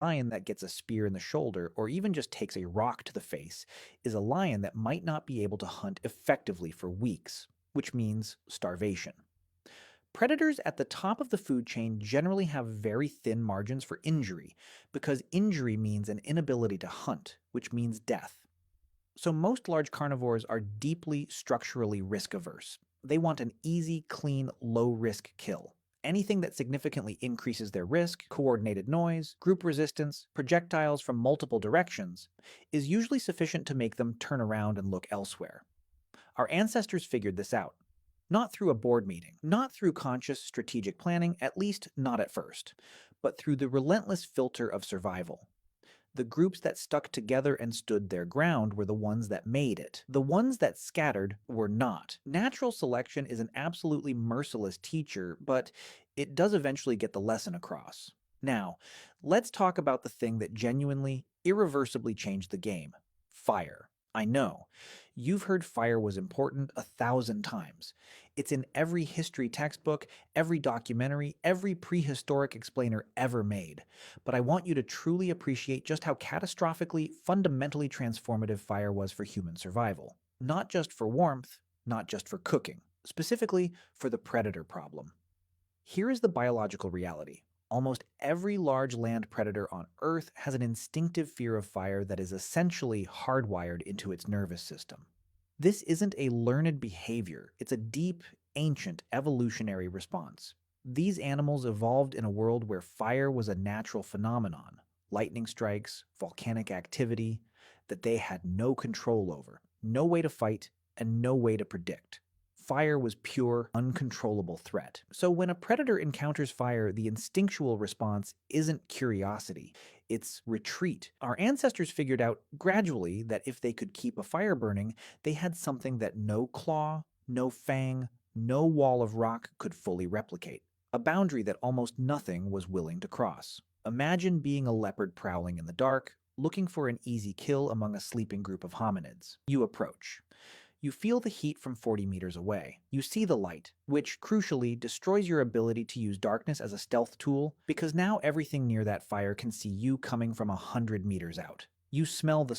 lion that gets a spear in the shoulder or even just takes a rock to the face is a lion that might not be able to hunt effectively for weeks, which means starvation. Predators at the top of the food chain generally have very thin margins for injury, because injury means an inability to hunt, which means death. So most large carnivores are deeply structurally risk averse. They want an easy, clean, low risk kill. Anything that significantly increases their risk, coordinated noise, group resistance, projectiles from multiple directions, is usually sufficient to make them turn around and look elsewhere. Our ancestors figured this out. Not through a board meeting, not through conscious strategic planning, at least not at first, but through the relentless filter of survival. The groups that stuck together and stood their ground were the ones that made it. The ones that scattered were not. Natural selection is an absolutely merciless teacher, but it does eventually get the lesson across. Now, let's talk about the thing that genuinely, irreversibly changed the game: fire. I know. You've heard fire was important 1,000 times. It's in every history textbook, every documentary, every prehistoric explainer ever made. But I want you to truly appreciate just how catastrophically, fundamentally transformative fire was for human survival. Not just for warmth, not just for cooking, specifically for the predator problem. Here is the biological reality. Almost every large land predator on Earth has an instinctive fear of fire that is essentially hardwired into its nervous system. This isn't a learned behavior, it's a deep, ancient evolutionary response. These animals evolved in a world where fire was a natural phenomenon, lightning strikes, volcanic activity, that they had no control over, no way to fight, and no way to predict. Fire was pure, uncontrollable threat. So when a predator encounters fire, the instinctual response isn't curiosity, it's retreat. Our ancestors figured out gradually that if they could keep a fire burning, they had something that no claw, no fang, no wall of rock could fully replicate. A boundary that almost nothing was willing to cross. Imagine being a leopard prowling in the dark, looking for an easy kill among a sleeping group of hominids. You approach. You feel the heat from 40 meters away. You see the light, which, crucially, destroys your ability to use darkness as a stealth tool, because now everything near that fire can see you coming from 100 meters out. You smell the